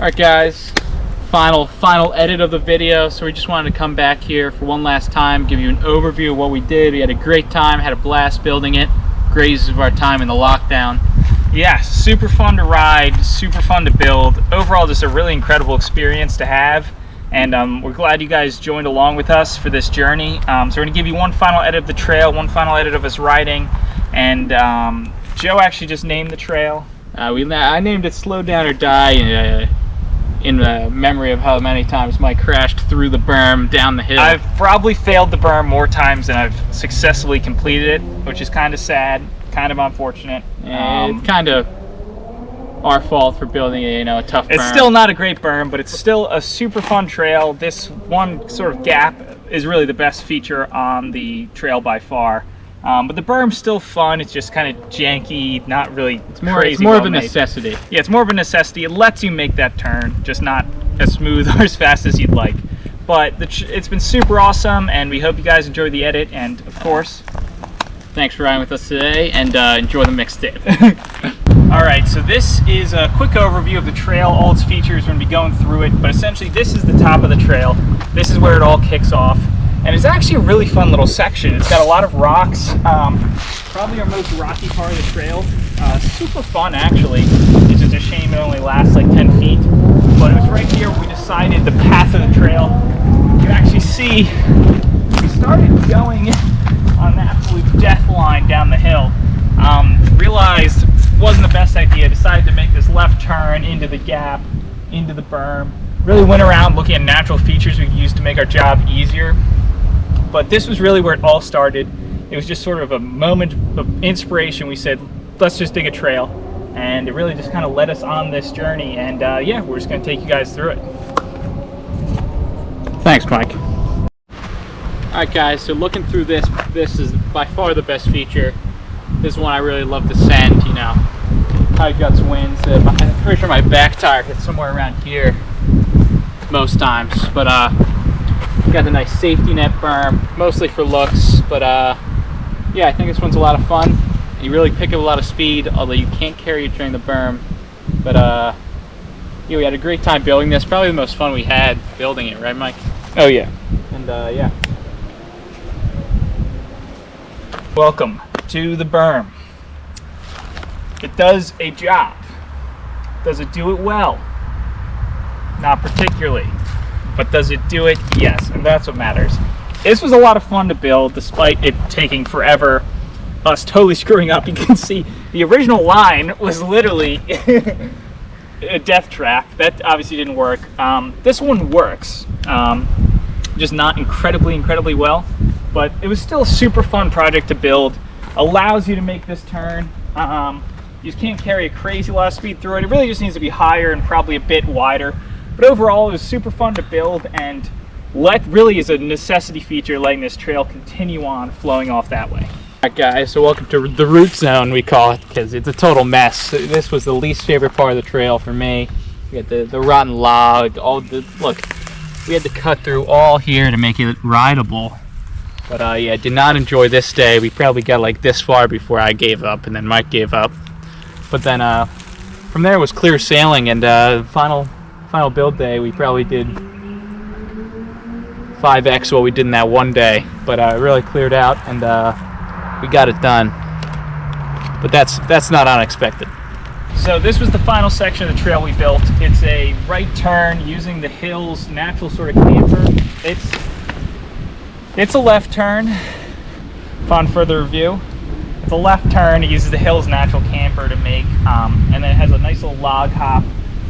Alright guys, final edit of the video. So we just wanted to come back here for one last time, give you an overview of what we did. We had a great time, had a blast building it. Great use of our time in the lockdown. Yeah, super fun to ride, super fun to build. Overall, just a really incredible experience to have. And we're glad you guys joined along with us for this journey. So we're going to give you one final edit of the trail, one final edit of us riding. And Joe actually just named the trail. I named it Slow Down or Die in memory of how many times Mike crashed through the berm down the hill. I've probably failed the berm more times than I've successfully completed it, which is kind of sad, kind of unfortunate. It's kind of our fault for building a tough berm. It's still not a great berm, but it's still a super fun trail. This one sort of gap is really the best feature on the trail by far. But the berm's still fun. It's just kind of janky, not really crazy. It's more of a necessity. Yeah, it's more of a necessity. It lets you make that turn, just not as smooth or as fast as you'd like. But it's been super awesome, and we hope you guys enjoyed the edit. And of course, thanks for riding with us today, and enjoy the mixtape. All right, so this is a quick overview of the trail, all its features. We're going to be going through it, but essentially this is the top of the trail. This is where it all kicks off. And it's actually a really fun little section. It's got a lot of rocks, probably our most rocky part of the trail. Super fun, actually. It's just a shame it only lasts like 10 feet. But it was right here we decided the path of the trail. You can actually see we started going on the absolute death line down the hill. Realized it wasn't the best idea. Decided to make this left turn into the gap, into the berm. Really went around looking at natural features we could use to make our job easier. But this was really where it all started. It was just sort of a moment of inspiration. We said, let's just dig a trail. And it really just kind of led us on this journey. And yeah, we're just going to take you guys through it. Thanks, Mike. Alright guys, so looking through this is by far the best feature. This is one I really love to send, high guts winds. I'm pretty sure my back tire hits somewhere around here most times. But got the nice safety net berm, mostly for looks, but yeah, I think this one's a lot of fun. You really pick up a lot of speed, although you can't carry it during the berm. But yeah, we had a great time building this. Probably the most fun we had building it, right, Mike? Oh yeah. And yeah. Welcome to the berm. It does a job. Does it do it well? Not particularly. But does it do it? Yes, and that's what matters. This was a lot of fun to build, despite it taking forever, us totally screwing up. You can see the original line was literally a death trap. That obviously didn't work. This one works, just not incredibly well, but it was still a super fun project to build. Allows you to make this turn. You just can't carry a crazy lot of speed through it. It really just needs to be higher and probably a bit wider. But overall, it was super fun to build, and really is a necessity feature, letting this trail continue on flowing off that way. Alright guys, so welcome to the root zone, we call it, because it's a total mess. This was the least favorite part of the trail for me. We got the rotten log, look, we had to cut through all here to make it rideable. But yeah, did not enjoy this day. We probably got like this far before I gave up, and then Mike gave up. But then from there was clear sailing, and final build day, we probably did 5x what we did in that one day, but it really cleared out, and we got it done. But that's not unexpected. So this was the final section of the trail we built. It's a right turn using the hill's natural sort of camber. It's a left turn. Upon further review, it's a left turn. It uses the hill's natural camber to make, and then it has a nice little log hop.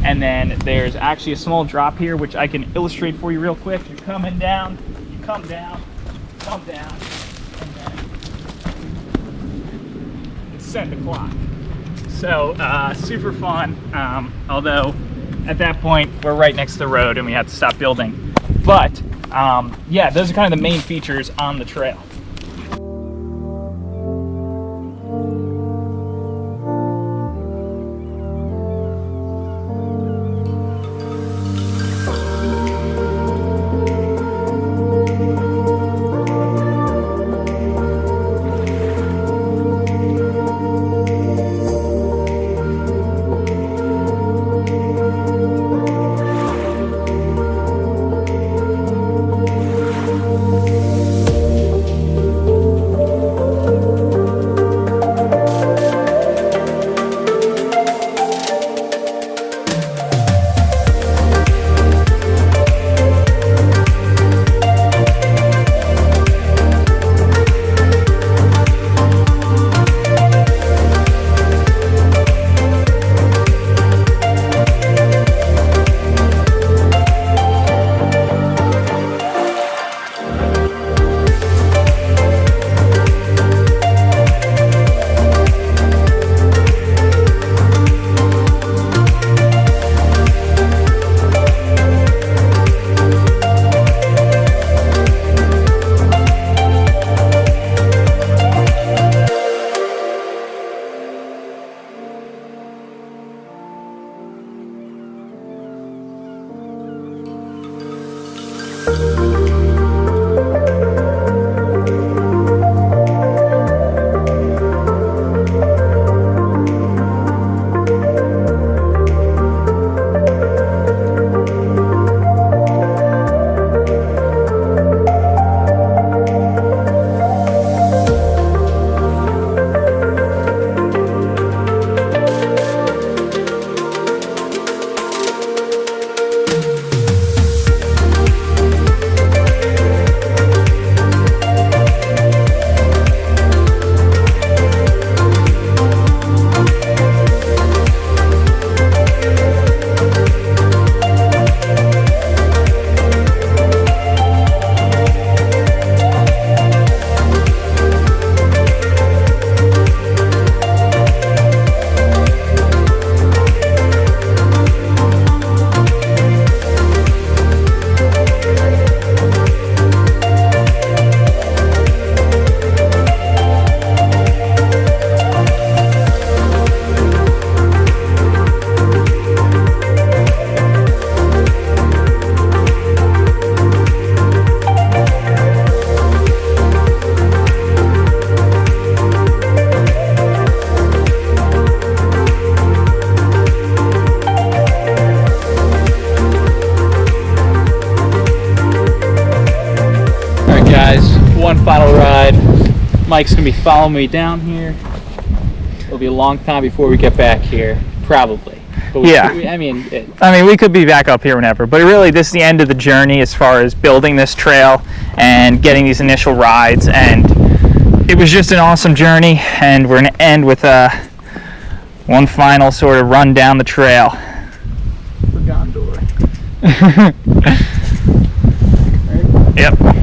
And then there's actually a small drop here, which I can illustrate for you real quick. You're coming down, you come down, and then it's set the clock. So super fun, although at that point we're right next to the road and we have to stop building. But yeah, those are kind of the main features on the trail. one final ride. Mike's gonna be following me down here. It'll be a long time before we get back here, probably. But I mean, we could be back up here whenever, but really this is the end of the journey as far as building this trail and getting these initial rides, and it was just an awesome journey, and we're going to end with one final sort of run down the trail. For Gondor. Yep.